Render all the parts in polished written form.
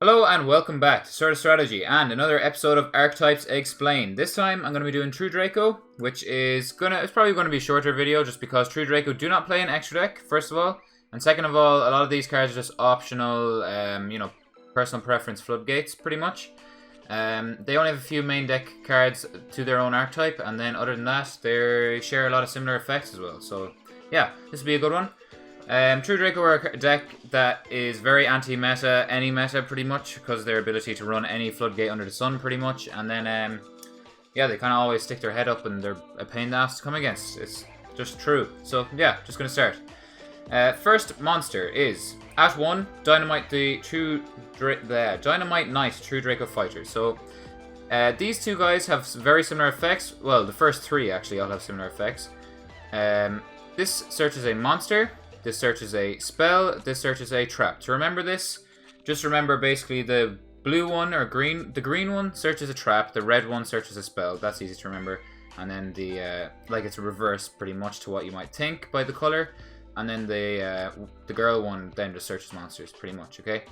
Hello and welcome back to Sorta Strategy and another episode of Archetypes Explained. This time I'm going to be doing True Draco, which is it's probably going to be a shorter video just because True Draco do not play an extra deck, first of all. And second of all, a lot of these cards are just optional, personal preference floodgates, pretty much. They only have a few main deck cards to their own archetype, and then other than that, they share a lot of similar effects as well. So yeah, this will be a good one. True Draco are a deck that is very anti-meta, any meta pretty much, because of their ability to run any Floodgate under the sun pretty much, and then, yeah, they kind of always stick their head up and they're a pain in the ass to come against. It's just true. So, yeah, just gonna start. First monster is, at 1, Dynamite Knight True Draco Fighter. So, these two guys have very similar effects. Well, the first three actually all have similar effects. This searches a monster. This searches a spell, this searches a trap. To remember this, just remember basically the blue one or the green one searches a trap, the red one searches a spell. That's easy to remember. And then the it's a reverse pretty much to what you might think by the color. And then the girl one then just searches monsters pretty much, okay?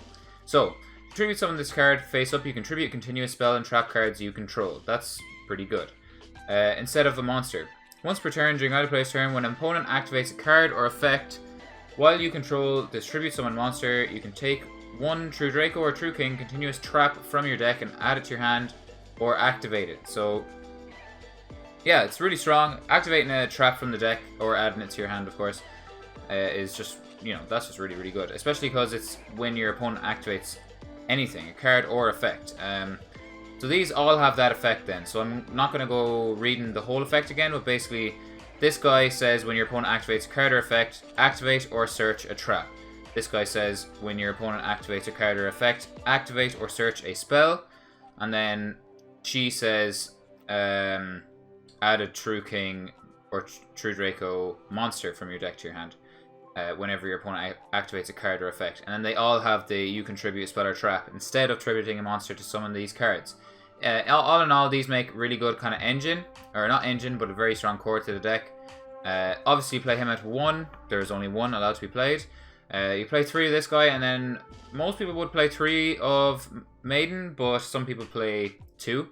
So, tribute summon this card face up, you can tribute continuous spell and trap cards you control. That's pretty good. Instead of a monster. Once per turn during either player's turn, when an opponent activates a card or effect while you control this tribute summon monster, you can take one True Draco or True King continuous trap from your deck and add it to your hand or activate it. So, yeah, it's really strong. Activating a trap from the deck or adding it to your hand, of course, is just, that's just really, really good. Especially because it's when your opponent activates anything, a card or effect. So these all have that effect then. So I'm not going to go reading the whole effect again, but basically this guy says when your opponent activates a card or effect, activate or search a trap. This guy says when your opponent activates a card or effect, activate or search a spell. And then she says add a True King or True Draco monster from your deck to your hand whenever your opponent activates a card or effect. And then they all have the you contribute a spell or trap instead of tributing a monster to summon these cards. All in all, these make really good kind of engine, or not engine, but a very strong core to the deck. Obviously, you play him at 1. There's only 1 allowed to be played. You play 3 of this guy, and then most people would play 3 of Maiden, but some people play 2.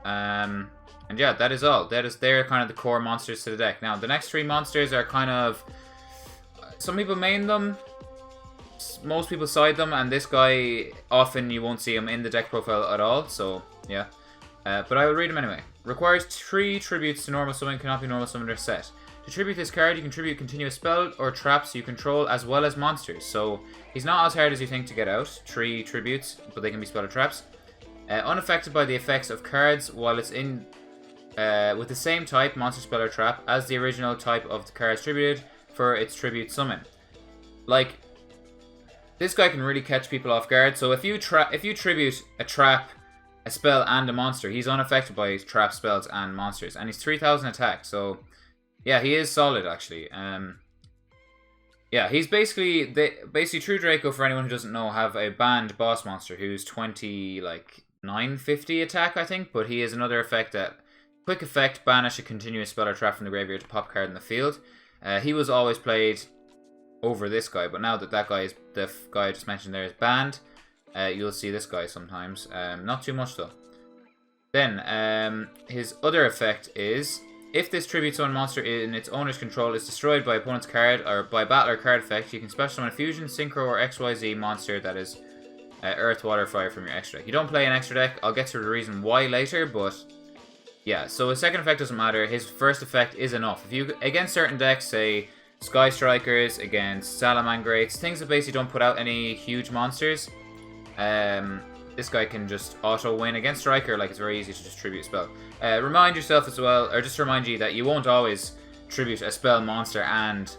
And yeah, that is all. They're kind of the core monsters to the deck. Now, the next 3 monsters are kind of, some people main them, most people side them, and this guy, often you won't see him in the deck profile at all, so yeah. But I will read him anyway. Requires 3 tributes to normal summon, cannot be normal summoned or set. To tribute this card, you can tribute continuous spell or traps you control as well as monsters. So he's not as hard as you think to get out. 3 tributes, but they can be spell or traps. Unaffected by the effects of cards while it's in with the same type, monster, spell or trap, as the original type of the cards tributed for its tribute summon. Like, this guy can really catch people off guard. So if you tribute a trap, a spell, and a monster, he's unaffected by trap, spells, and monsters. And he's 3,000 attack, so yeah, he is solid, actually. Yeah, he's basically True Draco, for anyone who doesn't know, have a banned boss monster who's 950 attack, I think, but he has another effect that, quick effect, banish a continuous spell or trap from the graveyard to pop card in the field. He was always played over this guy, but now that the guy I just mentioned there is banned, you'll see this guy sometimes. Not too much though. Then, his other effect is, if this tribute summon monster in its owner's control is destroyed by opponent's card or by battle or card effect, you can special summon a fusion, synchro, or XYZ monster that is earth, water, fire from your extra deck. You don't play an extra deck. I'll get to the reason why later, but yeah. So his second effect doesn't matter. His first effect is enough. If you against certain decks, say Sky Strikers, against Salamangrates, things that basically don't put out any huge monsters, this guy can just auto-win against Striker. Like, it's very easy to just tribute a spell. Remind yourself as well, or just remind you that you won't always tribute a spell, monster, and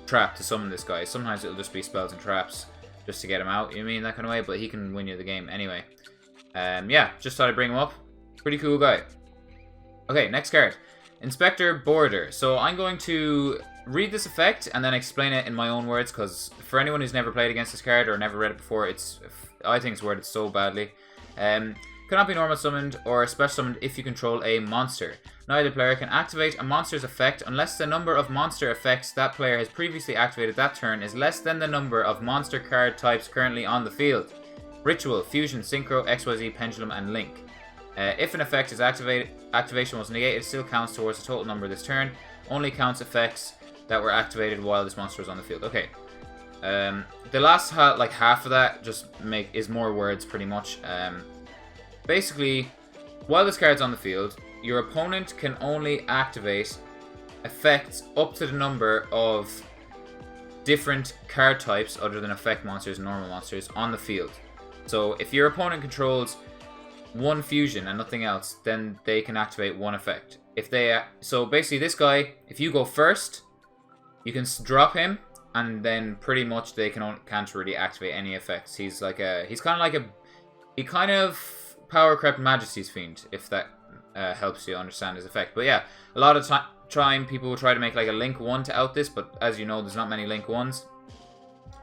trap to summon this guy. Sometimes it'll just be spells and traps just to get him out, you mean, that kind of way, but he can win you the game anyway. Yeah, just thought I'd bring him up. Pretty cool guy. Okay, next card. Inspector Border. So I'm going to read this effect and then explain it in my own words, because for anyone who's never played against this card or never read it before, I think it's worded so badly. Cannot be normal summoned or special summoned if you control a monster. Neither player can activate a monster's effect unless the number of monster effects that player has previously activated that turn is less than the number of monster card types currently on the field. Ritual, Fusion, Synchro, XYZ, Pendulum, and Link. If an effect is activation was negated, it still counts towards the total number this turn. Only counts effects that were activated while this monster was on the field. Okay. The last half of that just is more words pretty much. Basically, while this card's on the field, your opponent can only activate effects up to the number of different card types other than effect monsters and normal monsters on the field. So if your opponent controls one fusion and nothing else, then they can activate one effect. So basically this guy, if you go first, you can drop him, and then pretty much they can't really activate any effects. He kind of power crept Majesty's Fiend, if that helps you understand his effect. But yeah, a lot of time people will try to make like a Link 1 to out this, but as you know, there's not many Link 1s.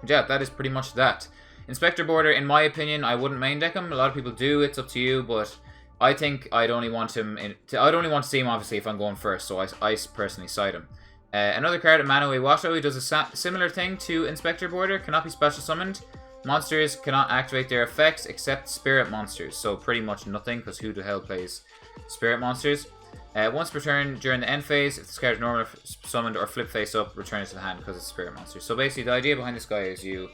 But yeah, that is pretty much that. Inspector Border, in my opinion, I wouldn't main deck him. A lot of people do, it's up to you, but I think I'd only want him I'd only want to see him obviously if I'm going first, so I personally side him. Another card, Mano Iwato, he does a similar thing to Inspector Border, cannot be special summoned. Monsters cannot activate their effects except spirit monsters, so pretty much nothing, because who the hell plays spirit monsters? Once per turn during the end phase, if this card is normally summoned or flip face up, return it to the hand because it's spirit monster. So basically the idea behind this guy is you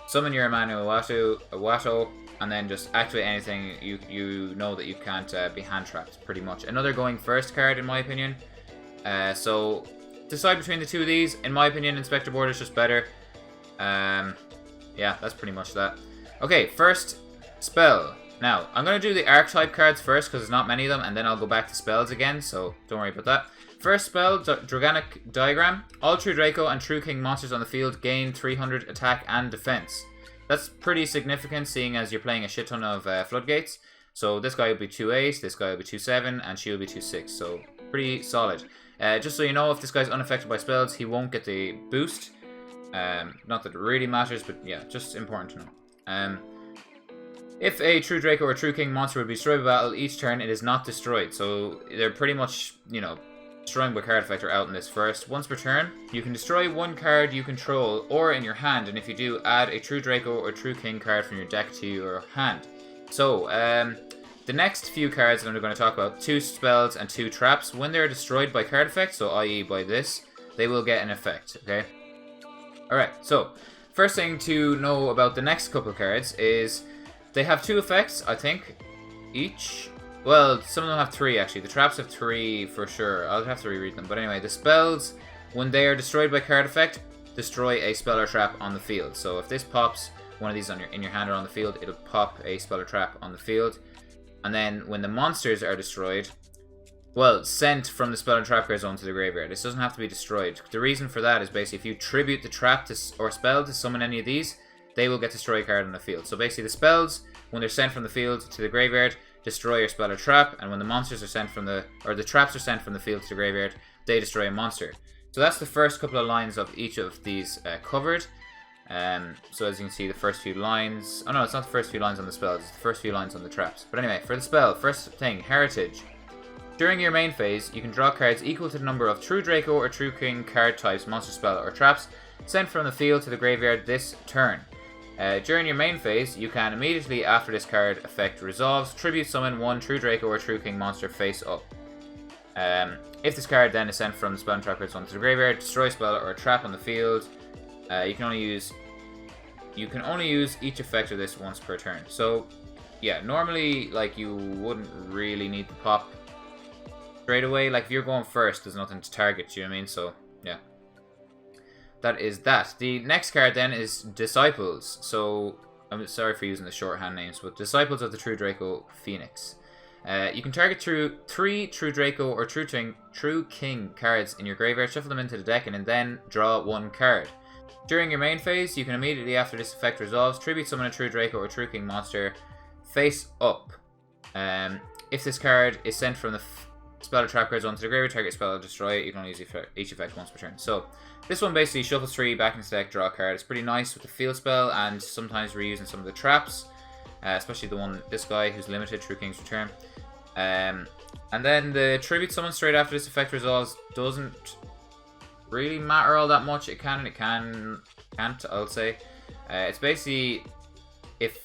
summon your Mano Iwato, and then just activate anything you know that you can't be hand trapped, pretty much. Another going first card in my opinion. So decide between the two of these. In my opinion, Inspector Border is just better. Yeah, that's pretty much that. Okay, first spell. Now, I'm going to do the archetype cards first because there's not many of them, and then I'll go back to spells again, so don't worry about that. First spell, Dragonic Diagram. All True Draco and True King monsters on the field gain 300 attack and defense. That's pretty significant, seeing as you're playing a shit ton of Floodgates. So this guy will be 2-8, this guy will be 2-7, and she will be 2-6, so pretty solid. Just so you know, if this guy's unaffected by spells, he won't get the boost. Not that it really matters, but yeah, just important to know. If a True Draco or True King monster would be destroyed by battle each turn, it is not destroyed. So they're pretty much, you know, destroying by card effect are out in this first. Once per turn, you can destroy one card you control or in your hand, and if you do, add a True Draco or True King card from your deck to your hand. So, the next few cards that I'm going to talk about, 2 spells and 2 traps, when they're destroyed by card effect, so i.e. by this, they will get an effect, okay? Alright, so, first thing to know about the next couple of cards is they have 2 effects, I think, each. Well, some of them have 3 actually. The traps have 3 for sure. I'll have to reread them. But anyway, the spells, when they are destroyed by card effect, destroy a spell or trap on the field. So if this pops one of these in your hand or on the field, it'll pop a spell or trap on the field. And then when the monsters are destroyed, well, sent from the spell and trap card zone to the graveyard. This doesn't have to be destroyed. The reason for that is basically if you tribute the trap or spell to summon any of these, they will get destroy a card on the field. So basically the spells, when they're sent from the field to the graveyard, destroy your spell or trap, and when the monsters are sent from the traps are sent from the field to the graveyard, they destroy a monster. So that's the first couple of lines of each of these covered. So as you can see, the first few lines, oh no, it's not the first few lines on the spells, it's the first few lines on the traps. But anyway, for the spell, first thing, Heritage. During your main phase, you can draw cards equal to the number of True Draco or True King card types, monster spell, or traps sent from the field to the graveyard this turn. During your main phase, you can immediately after this card effect resolves, tribute summon 1 True Draco or True King monster face up. If this card then is sent from the spell and trap card zone to the graveyard, destroy a spell or a trap on the field. You can only use each effect of this once per turn. So yeah, normally like you wouldn't really need to pop straight away. Like if you're going first, there's nothing to target, you know what I mean? So yeah. That is that. The next card then is Disciples. So, I'm sorry for using the shorthand names, but Disciples of the True Draco Phoenix. You can target 3 True Draco or True King cards in your graveyard, shuffle them into the deck, and then draw 1 card. During your main phase, you can immediately after this effect resolves, tribute summon a True Draco or True King monster face up. If this card is sent from the spell or trap cards onto the graveyard, target spell or destroy it. You can only use each effect once per turn. So, this one basically shuffles 3 back into the deck, draw a card. It's pretty nice with the field spell and sometimes reusing some of the traps, especially this guy who's limited, True King's Return. And then the tribute summon straight after this effect resolves doesn't really matter all that much. It can and it can't, I'll say. It's basically if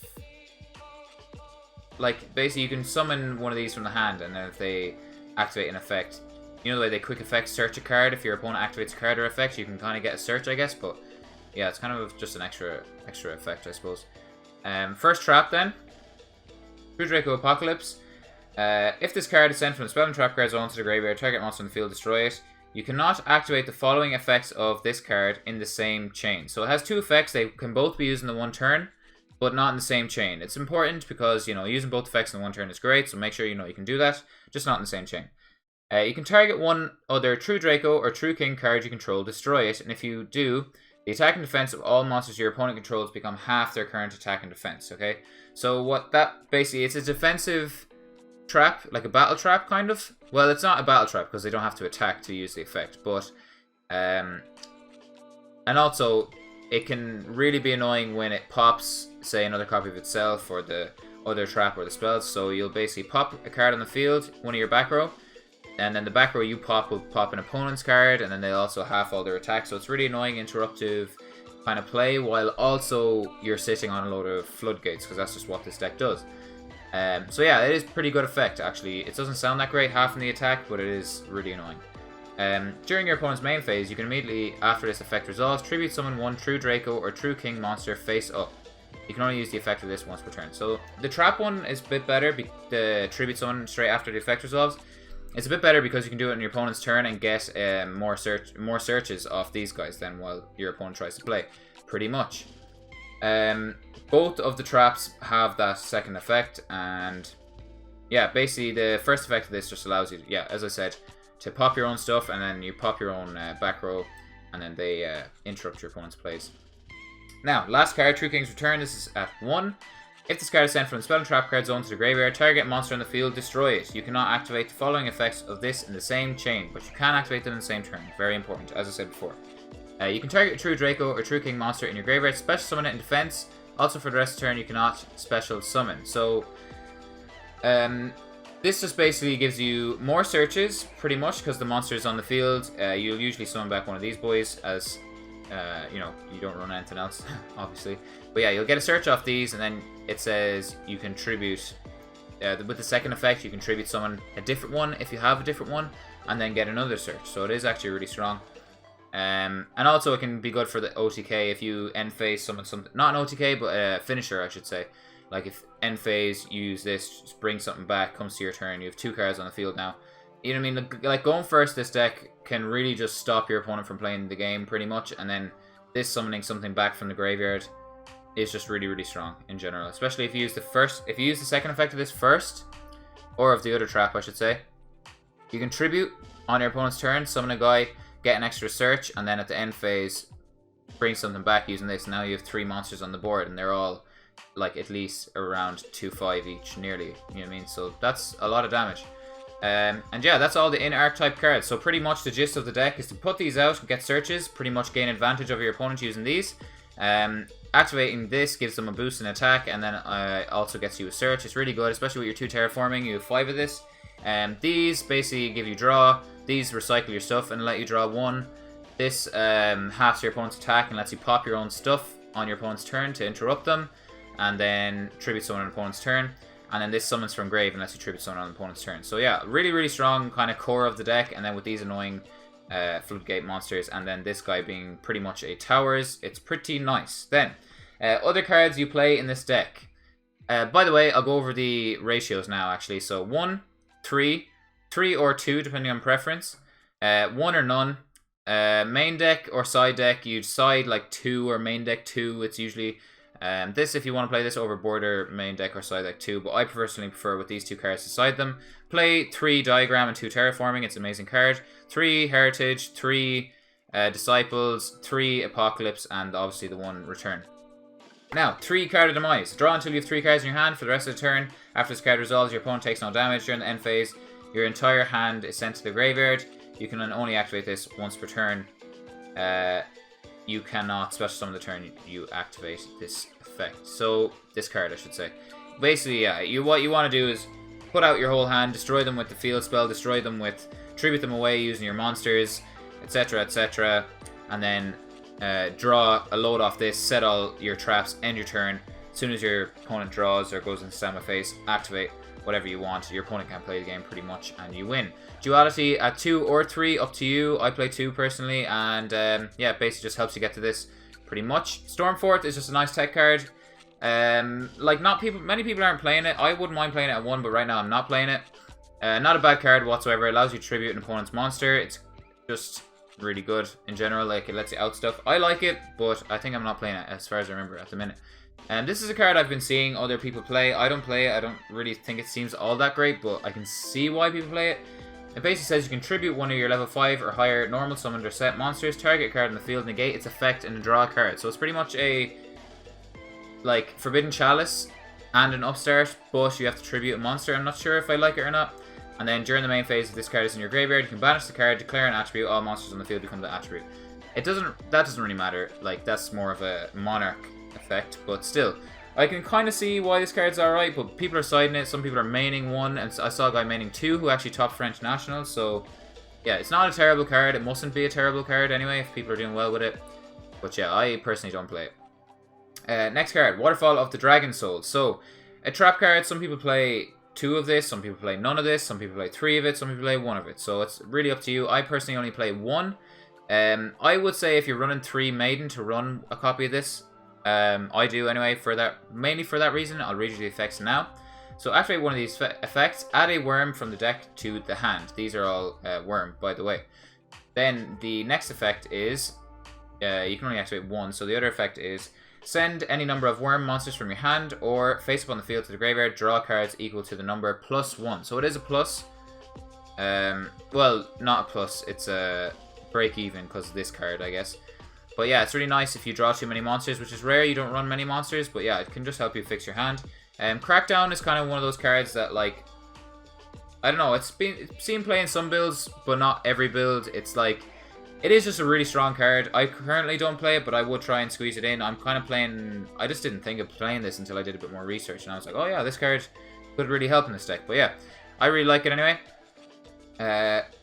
like, basically you can summon one of these from the hand, and then if they activate an effect, you know the way they quick effect search a card, if your opponent activates a card or effect, you can kind of get a search, I guess, but yeah, it's kind of just an extra effect, I suppose. First trap then, True Draco Apocalypse. If this card is sent from the spell and trap card zone to the graveyard, target monster on the field, destroy it. You cannot activate the following effects of this card in the same chain. So it has two effects, they can both be used in the one turn, but not in the same chain. It's important because, you know, using both effects in one turn is great, so make sure you know you can do that, just not in the same chain. You can target one other True Draco or True King card you control, destroy it, and if you do, the attack and defense of all monsters your opponent controls become half their current attack and defense, okay? So what that basically, it's a defensive trap, like a battle trap, kind of. Well, it's not a battle trap because they don't have to attack to use the effect, but and also it can really be annoying when it pops, say, another copy of itself or the other trap or the spells. So you'll basically pop a card on the field, one of your back row, and then the back row you pop will pop an opponent's card, and then they'll also half all their attacks. So it's really annoying, interruptive kind of play, while also you're sitting on a load of floodgates, because that's just what this deck does. So yeah, it is pretty good effect, actually. It doesn't sound that great, half in the attack, but it is really annoying. During your opponent's main phase, you can immediately, after this effect resolves, tribute summon one True Draco or True King monster face up. You can only use the effect of this once per turn. So the trap one is a bit better, the tribute summon straight after the effect resolves. It's a bit better because you can do it on your opponent's turn and get more searches off these guys then while your opponent tries to play, pretty much. Both of the traps have that second effect, and yeah, basically the first effect of this just allows you, yeah, as I said, to pop your own stuff, and then you pop your own back row, and then they interrupt your opponent's plays. Now, last card, True King's Return. This is at 1. If this card is sent from the spell and trap card zone to the graveyard, target monster on the field, destroy it. You cannot activate the following effects of this in the same chain, but you can activate them in the same turn. Very important, as I said before. You can target a True Draco or True King monster in your graveyard, special summon it in defense. Also, for the rest of the turn, you cannot special summon. So, this just basically gives you more searches, pretty much, because the monster is on the field. You'll usually summon back one of these boys, as, you know, you don't run anything else, obviously. But yeah, you'll get a search off these, and then it says you can tribute, with the second effect, you can tribute summon a different one, if you have a different one, and then get another search. So it is actually really strong. And also it can be good for the OTK if you end phase summon something, not an OTK, but a finisher, I should say. Like if end phase, use this, just bring something back, comes to your turn, you have 2 cards on the field now. You know what I mean? Like going first, this deck can really just stop your opponent from playing the game pretty much, and then this summoning something back from the graveyard is just really, really strong in general. Especially if you use the second effect of this first, or of the other trap, I should say. You can tribute on your opponent's turn, summon a guy, get an extra search, and then at the end phase, bring something back using this. Now you have 3 monsters on the board, and they're all like at least around 2-5 each, nearly. You know what I mean? So that's a lot of damage. And yeah, that's all the in-archetype cards. So pretty much the gist of the deck is to put these out and get searches, pretty much gain advantage over your opponent using these. Activating this gives them a boost in attack, and then also gets you a search. It's really good, especially with your 2 terraforming. You have 5 of this. These basically give you draw. These recycle your stuff and let you draw 1. This halves your opponent's attack and lets you pop your own stuff on your opponent's turn to interrupt them, and then tribute summon on an opponent's turn. And then this summons from grave and lets you tribute summon on an opponent's turn. So yeah, really, really strong kind of core of the deck. And then with these annoying Floodgate monsters, and then this guy being pretty much a towers, it's pretty nice. Then, other cards you play in this deck. By the way, I'll go over the ratios now, actually. So 1, 3, 3 or 2, depending on preference. 1 or none. Main deck or side deck, you'd side like 2 or main deck 2. It's usually this if you want to play this over border, main deck or side deck 2. But I personally prefer with these 2 cards to side them. Play 3 diagram and 2 terraforming. It's an amazing card. 3 heritage, 3 disciples, 3 apocalypse, and obviously the 1 return. Now, 3 card of demise. Draw until you have 3 cards in your hand for the rest of the turn. After this card resolves, your opponent takes no damage during the end phase. Your entire hand is sent to the graveyard. You can only activate this once per turn. You cannot special summon the turn you activate this effect. So, this card, I should say. Basically, yeah, what you want to do is put out your whole hand, destroy them with the field spell, destroy them with, tribute them away using your monsters, etc, etc. And then draw a load off this, set all your traps, end your turn, As soon as your opponent draws or goes into standby phase, activate whatever you want. Your opponent can't play the game pretty much, and you win. Duality at 2 or 3, up to you. I play 2 personally, and yeah, basically just helps you get to this pretty much. Stormfort is just a nice tech card. Like many people aren't playing it. I wouldn't mind playing it at 1, but right now I'm not playing it. Not a bad card whatsoever. It allows you to tribute an opponent's monster. It's just really good in general. Like, it lets you out stuff. I like it, but I think I'm not playing it as far as I remember at the minute. And this is a card I've been seeing other people play. I don't play it. I don't really think it seems all that great, but I can see why people play it. It basically says you can tribute one of your level 5 or higher normal summoned or set monsters, target a card in the field, negate its effect, and draw a card. So it's pretty much a, like, Forbidden Chalice and an upstart, but you have to tribute a monster. I'm not sure if I like it or not. And then during the main phase, if this card is in your graveyard, you can banish the card, declare an attribute, all monsters on the field become the attribute. That doesn't really matter. Like, that's more of a Monarch effect, but still. I can kind of see why this card's alright, but people are siding it. Some people are maining 1, and I saw a guy maining 2 who actually topped French National, so yeah, it's not a terrible card. It mustn't be a terrible card anyway if people are doing well with it. But yeah, I personally don't play it. Next card, Waterfall of the Dragon Soul. So, a trap card. Some people play 2 of this, some people play none of this, some people play 3 of it, some people play 1 of it. So it's really up to you. I personally only play 1. I would say if you're running 3 Maiden to run a copy of this. I do anyway, mainly for that reason. I'll read you the effects now. So activate one of these effects, add a worm from the deck to the hand. These are all worm, by the way. Then the next effect is, you can only activate 1, so the other effect is, send any number of worm monsters from your hand or face up on the field to the graveyard, draw cards equal to the number +1. So it is a plus. Well, not a plus, it's a break even because of this card, I guess. But yeah, it's really nice if you draw too many monsters, which is rare. You don't run many monsters, but yeah, it can just help you fix your hand. Crackdown is kind of one of those cards that, like, I don't know, it's seen play in some builds, but not every build. It's like, it is just a really strong card. I currently don't play it, but I would try and squeeze it in. I'm kind of playing, I just didn't think of playing this until I did a bit more research, and I was like, oh yeah, this card could really help in this deck. But yeah, I really like it anyway.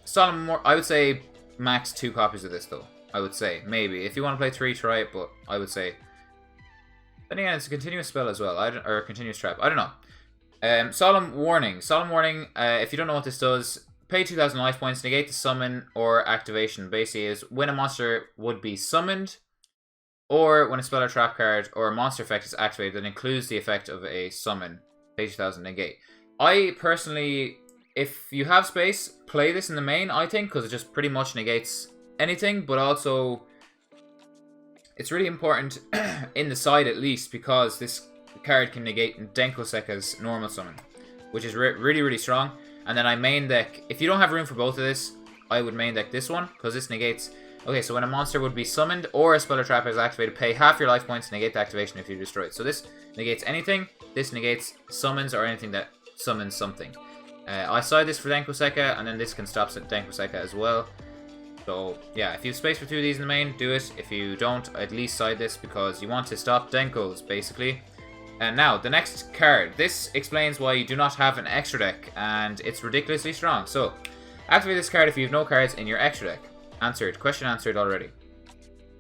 Solemn, I would say max 2 copies of this though. I would say, maybe. If you want to play 3, try it, but I would say. Then again, it's a continuous spell as well, or a continuous trap. I don't know. Solemn Warning. Solemn Warning, if you don't know what this does, pay 2,000 life points, negate the summon or activation. Basically is when a monster would be summoned, or when a spell or trap card or a monster effect is activated that includes the effect of a summon, pay 2,000 negate. I personally, if you have space, play this in the main, I think, because it just pretty much negates anything, but also it's really important in the side at least, because this card can negate Denkoseka's normal summon, which is really, really strong. And then I main deck, if you don't have room for both of this, I would main deck this one, because this negates, okay, so when a monster would be summoned or a spell or trap is activated, pay half your life points to negate the activation if you destroy it. So this negates anything, this negates summons or anything that summons something. I side this for Denkoseka, and then this can stop Denkoseka as well. So, yeah, if you have space for 2 of these in the main, do it. If you don't, at least side this, because you want to stop Denkos, basically. And now, the next card. This explains why you do not have an extra deck, and it's ridiculously strong. So, activate this card if you have no cards in your extra deck. Answered. Question answered already.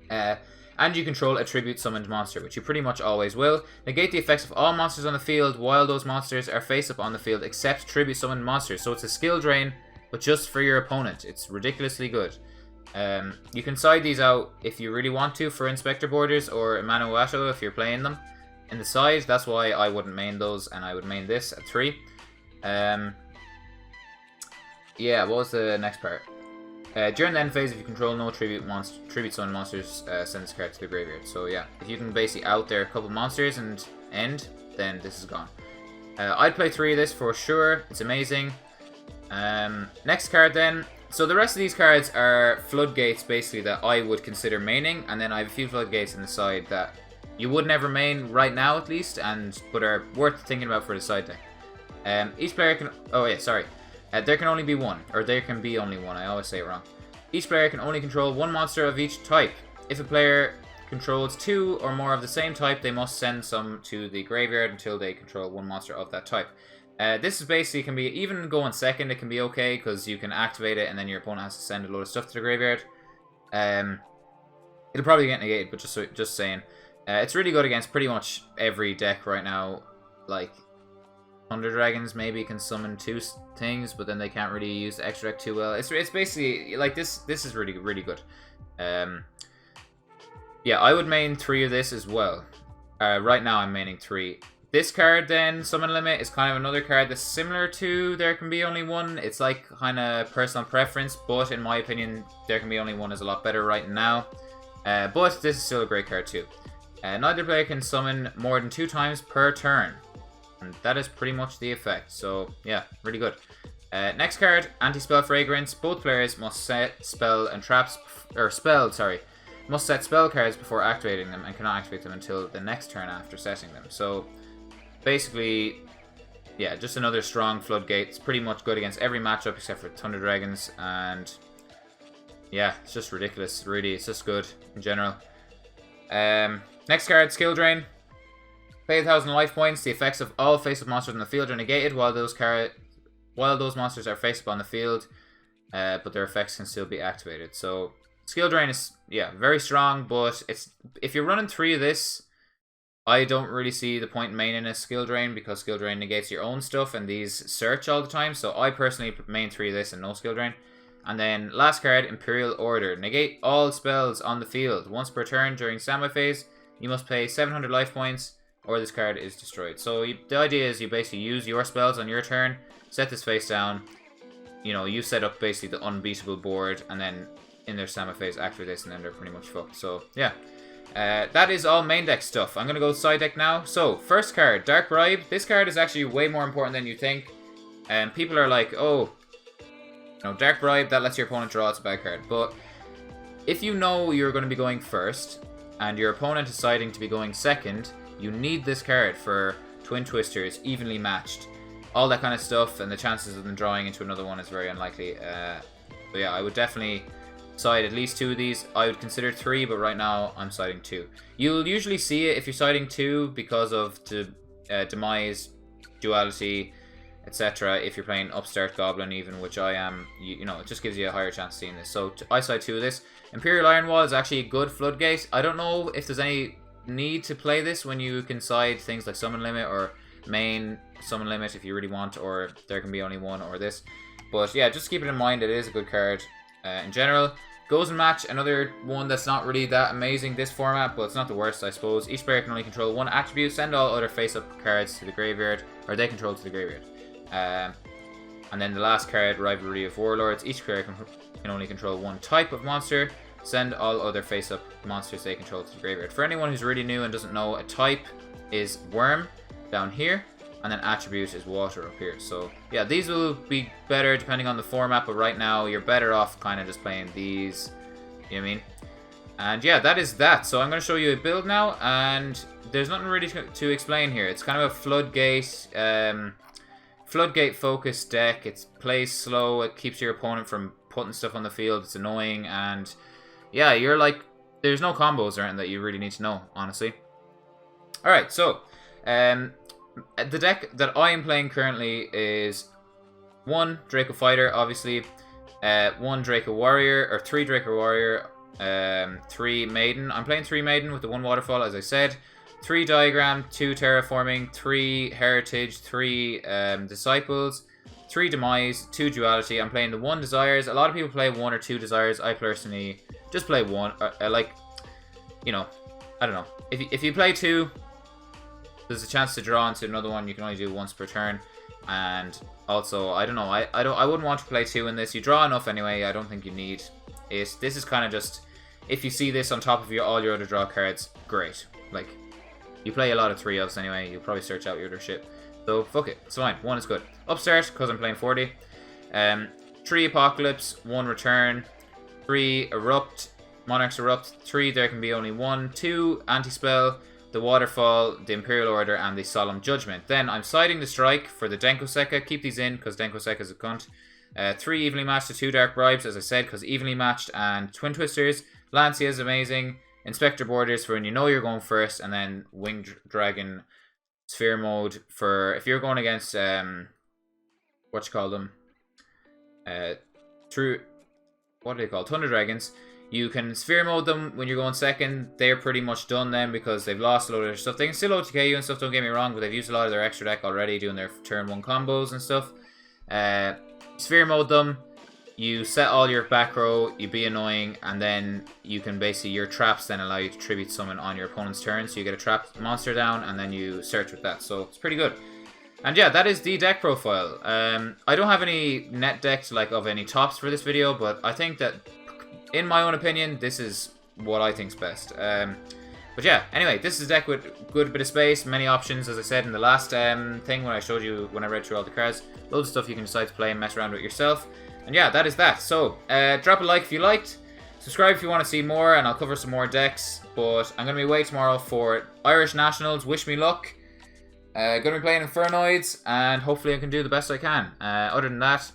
And you control a tribute summoned monster, which you pretty much always will. Negate the effects of all monsters on the field while those monsters are face up on the field, except tribute summoned monsters. So it's a skill drain, but just for your opponent. It's ridiculously good. You can side these out if you really want to for Inspector Borders or Manuato if you're playing them in the side. That's why I wouldn't main those, and I would main this at 3. Yeah, what was the next part? During the end phase, if you control no tribute summon monsters, send this card to the graveyard. So yeah, if you can basically out there a couple monsters and end, then this is gone. I'd play 3 of this for sure. It's amazing. Next card then. So the rest of these cards are floodgates, basically, that I would consider maining, and then I have a few floodgates in the side that you would never main right now, at least, but are worth thinking about for the side deck. Each player can... Oh yeah, sorry. There can only be 1, or there can be only 1. I always say it wrong. Each player can only control 1 monster of each type. If a player controls 2 or more of the same type, they must send some to the graveyard until they control 1 monster of that type. This is basically, can be, even going second, it can be okay, because you can activate it and then your opponent has to send a load of stuff to the graveyard. It'll probably get negated, but just saying. It's really good against pretty much every deck right now. Like, Thunder Dragons maybe can summon 2 things, but then they can't really use the extra deck too well. It's basically, like, this is really, really good. Yeah, I would main 3 of this as well. Right now I'm maining 3. This card then, Summon Limit, is kind of another card that's similar to There Can Be Only One. It's like kind of personal preference, but in my opinion, There Can Be Only One is a lot better right now. But this is still a great card too. Neither player can summon more than 2 times per turn. And that is pretty much the effect. So, yeah, really good. Next card, Anti-Spell Fragrance. Both players must set spell and traps, or spell, sorry. Must set spell cards before activating them and cannot activate them until the next turn after setting them. So, basically, yeah, just another strong Floodgate. It's pretty much good against every matchup except for Thunder Dragons. And, yeah, it's just ridiculous, really. It's just good in general. Next card, Skill Drain. Pay 1,000 life points. The effects of all face-up monsters on the field are negated while those monsters are face-up on the field, but their effects can still be activated. So, Skill Drain is, yeah, very strong, but if you're running 3 of this, I don't really see the point in maining a Skill Drain, because Skill Drain negates your own stuff, and these search all the time. So, I personally main 3 of this and no Skill Drain. And then, last card, Imperial Order. Negate all spells on the field. Once per turn during standby phase, you must pay 700 life points, or this card is destroyed. So the idea is you basically use your spells on your turn, set this face down, you know, you set up basically the unbeatable board, and then in their standby phase activate this, and then they're pretty much fucked. So, yeah. That is all main deck stuff. I'm going to go side deck now. So, first card, Dark Bribe. This card is actually way more important than you think. And people are like, oh, no, Dark Bribe, that lets your opponent draw, it's a bad card. But if you know you're going to be going first, and your opponent is deciding to be going second, you need this card for Twin Twisters, evenly matched. All that kind of stuff, and the chances of them drawing into another one is very unlikely. But yeah, I would definitely side at least 2 of these. I would consider 3, but right now I'm siding 2. You'll usually see it if you're siding 2 because of the demise, duality, etc. If you're playing Upstart Goblin even, which I am, you know, it just gives you a higher chance of seeing this. So I side 2 of this. Imperial Iron Wall is actually a good Floodgate. I don't know if there's any need to play this when you can side things like Summon Limit or main Summon Limit if you really want, or There Can Be Only One, or this. But yeah, just keep it in mind, it is a good card in general. Goes and Match, another one that's not really that amazing this format, but it's not the worst, I suppose. Each player can only control 1 attribute. Send all other face-up cards to the graveyard, or they control to the graveyard. And then the last card, Rivalry of Warlords. Each player can only control 1 type of monster. Send all other face-up monsters they control to the graveyard. For anyone who's really new and doesn't know, a type is Worm down here, and then attribute is Water up here. So yeah, these will be better depending on the format, but right now you're better off kind of just playing these, you know what I mean? And yeah, that is that. So I'm going to show you a build now, and there's nothing really to explain here. It's kind of a Floodgate, Floodgate focused deck. It plays slow, it keeps your opponent from putting stuff on the field, it's annoying, and yeah, you're like, there's no combos or anything that you really need to know, honestly. Alright, so, the deck that I am playing currently is 1 Draco Fighter, obviously, 1 Draco Warrior, or 3 Draco Warrior, 3 Maiden. I'm playing 3 Maiden with the 1 Waterfall, as I said. 3 Diagram, 2 Terraforming, 3 Heritage, 3 Disciples, 3 Demise, 2 Duality. I'm playing the 1 Desires. A lot of people play 1 or 2 Desires. I personally just play 1. Like, you know, I don't know. If you play 2, there's a chance to draw into another one. You can only do once per turn. And also, I don't know. I wouldn't want to play 2 in this. You draw enough anyway. I don't think you need it. This is kind of just, if you see this on top of all your other draw cards, great. Like, you play a lot of 3-ofs anyway. You'll probably search out your other shit. So, fuck it. It's fine. 1 is good. Upstart, because I'm playing 40. 3 Apocalypse, 1 Return. 3 Erupt, Monarchs Erupt. 3 There Can Be Only One. 2 Anti-Spell, the Waterfall, the Imperial Order, and the Solemn Judgment. Then I'm siding the Strike for the Denkoseka. Keep these in, because Denkoseka is a cunt. 3 Evenly Matched to 2 Dark Bribes, as I said, because Evenly Matched, and Twin Twisters. Lancia is amazing. Inspector Borders for when you know you're going first, and then Winged Dragon Sphere Mode for if you're going against what you call them, what do they call Thunder Dragons. You can sphere mode them when you're going second. They're pretty much done then because they've lost a load of their stuff. They can still OTK you and stuff, don't get me wrong, but they've used a lot of their extra deck already doing their turn 1 combos and stuff. Sphere mode them. You set all your back row, you be annoying, and then you can basically, your traps then allow you to tribute summon on your opponent's turn. So you get a trap monster down, and then you search with that. So it's pretty good. And yeah, that is the deck profile. I don't have any net decks like of any tops for this video, but I think that, in my own opinion, this is what I think's best. But yeah, anyway, this is a deck with good bit of space, many options, as I said in the last thing when I showed you, when I read through all the cards. Loads of stuff you can decide to play and mess around with yourself. And yeah, that is that. So, drop a like if you liked. Subscribe if you want to see more, and I'll cover some more decks. But I'm going to be away tomorrow for Irish Nationals. Wish me luck. Going to be playing Infernoids, and hopefully I can do the best I can. Other than that,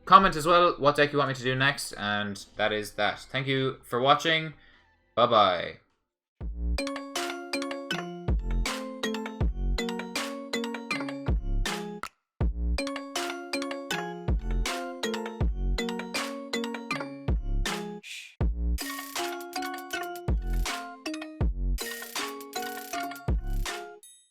comment as well what deck you want me to do next, and that is that. Thank you for watching. Bye-bye.